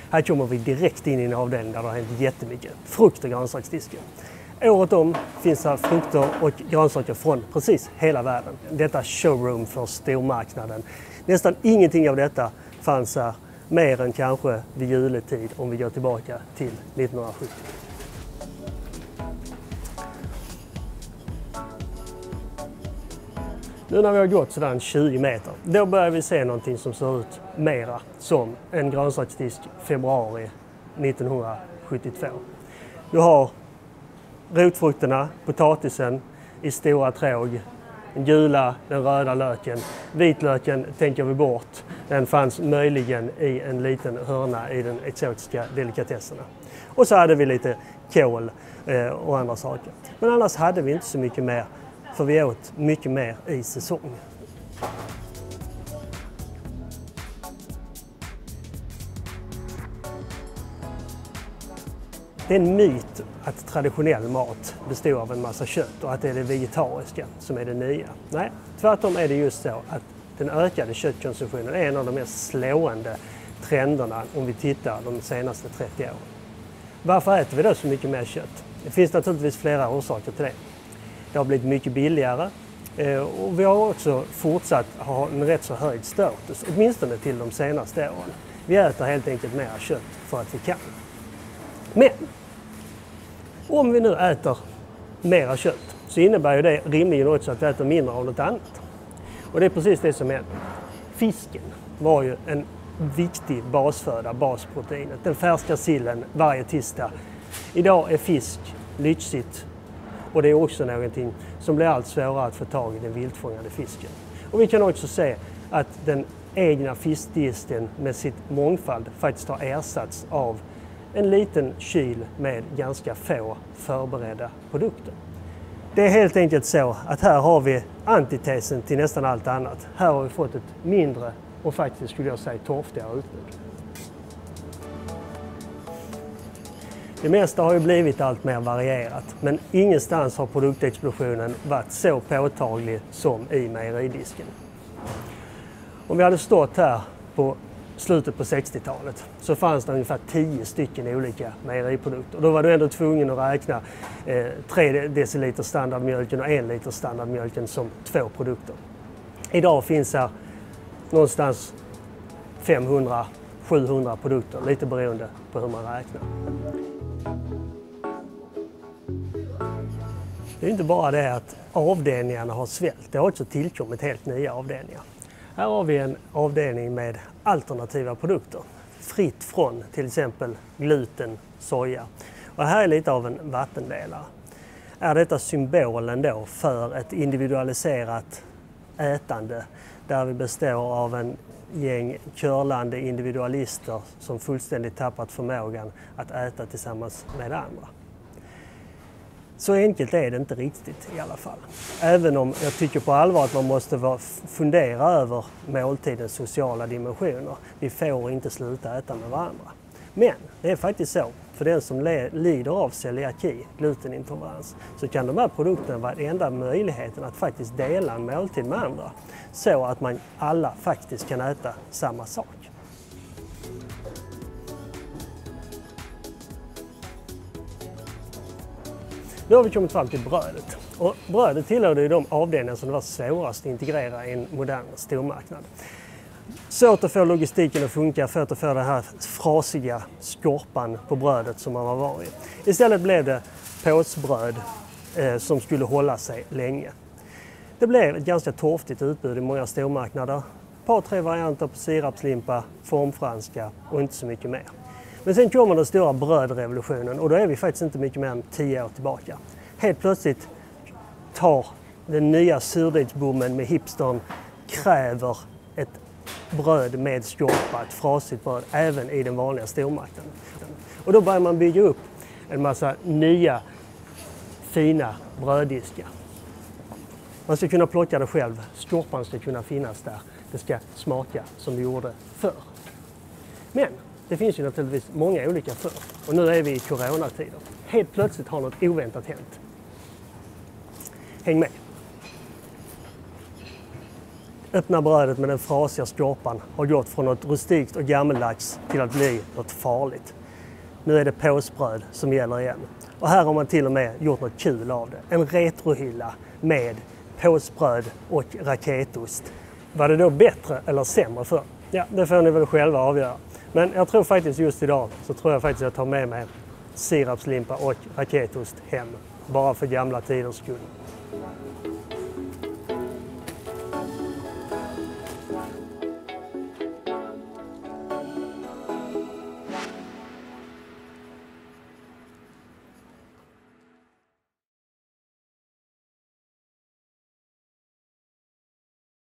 Här kommer vi direkt in i en avdelning där det har hänt jättemycket. Frukt- och grönsaksdisken. Året om finns här frukter och grönsaker från precis hela världen. Detta showroom för stormarknaden. Nästan ingenting av detta fanns här mer än kanske vid juletid om vi går tillbaka till 1970. Nu när vi har gått sådär 20 meter, då börjar vi se någonting som ser ut mera som en grönsaksdisk februari 1972. Du har rotfrukterna, potatisen i stora tråg, den gula, den röda löken. Vitlöken tänker vi bort. Den fanns möjligen i en liten hörna i den exotiska delikatesserna. Och så hade vi lite kål och andra saker. Men annars hade vi inte så mycket mer, för vi åt mycket mer i säsong. Det är en myt att traditionell mat består av en massa kött och att det är det vegetariska som är det nya. Nej, tvärtom är det just så att den ökade köttkonsumtionen är en av de mest slående trenderna om vi tittar de senaste 30 åren. Varför äter vi då så mycket mer kött? Det finns naturligtvis flera orsaker till det. Det har blivit mycket billigare och vi har också fortsatt ha en rätt så hög status, åtminstone till de senaste åren. Vi äter helt enkelt mer kött för att vi kan. Men om vi nu äter mera kött så innebär ju det rimligen också att vi äter mindre av något annat. Och det är precis det som händer. Fisken var ju en viktig basföda, basproteinet. Den färska sillen varje tisdag. Idag är fisk lyxigt och det är också någonting som blir allt svårare att få tag i den viltfångade fisken. Och vi kan också se att den egna fiskdisken med sitt mångfald faktiskt har ersatts av en liten kyl med ganska få förberedda produkter. Det är helt enkelt så att här har vi antitesen till nästan allt annat. Här har vi fått ett mindre och faktiskt skulle jag säga torftigare utbud. Det mesta har ju blivit allt mer varierat, men ingenstans har produktexplosionen varit så påtaglig som i mejeridisken. Om vi hade stått här på slutet på 60-talet så fanns det ungefär 10 stycken olika mejeriprodukter. Då var du ändå tvungen att räkna 3 deciliter standardmjölken och 1 liter standardmjölken som 2 produkter. Idag finns här någonstans 500-700 produkter, lite beroende på hur man räknar. Det är inte bara det att avdelningarna har svällt, det har också tillkommit helt nya avdelningar. Här har vi en avdelning med alternativa produkter, fritt från till exempel gluten, soja. Och här är lite av en vattendelare. Är detta symbolen då för ett individualiserat ätande där vi består av en gäng curlande individualister som fullständigt tappat förmågan att äta tillsammans med andra? Så enkelt är det inte riktigt i alla fall. Även om jag tycker på allvar att man måste fundera över måltidens sociala dimensioner. Vi får inte sluta äta med varandra. Men det är faktiskt så, för den som lider av celiaki, glutenintolerans, så kan de här produkterna vara enda möjligheten att faktiskt dela en måltid med andra. Så att man alla faktiskt kan äta samma sak. Nu har vi kommit fram till brödet. Och brödet tillhörde ju de avdelningar som det var svårast att integrera i en modern stormarknad. Svårt att få logistiken att funka för att få den här frasiga skorpan på brödet som man var van vid. Istället blev det påsbröd som skulle hålla sig länge. Det blev ett ganska torftigt utbud i många stormarknader. Ett par, 3 varianter på sirapslimpa, formfranska och inte så mycket mer. Men sen kommer den stora brödrevolutionen och då är vi faktiskt inte mycket mer än 10 år tillbaka. Helt plötsligt tar den nya surdegsbommen med hipstern kräver ett bröd med skorpa, ett frasigt bröd, även i den vanliga stormarknaden. Och då börjar man bygga upp en massa nya fina bröddiskar. Man ska kunna plocka det själv, skorpan ska kunna finnas där, det ska smaka som det gjorde förr. Men det finns ju naturligtvis många olika förr. Och nu är vi i coronatider. Helt plötsligt har något oväntat hänt. Häng med. Öppna brödet med den frasiga skorpan har gått från något rustikt och gammeldags till att bli något farligt. Nu är det påsbröd som gäller igen. Och här har man till och med gjort något kul av det. En retrohylla med påsbröd och raketost. Var det då bättre eller sämre för? Ja, det får ni väl själva avgöra. Men jag tror faktiskt just idag så tror jag faktiskt att jag tar med mig sirapslimpa och raketost hem. Bara för gamla tiders skull.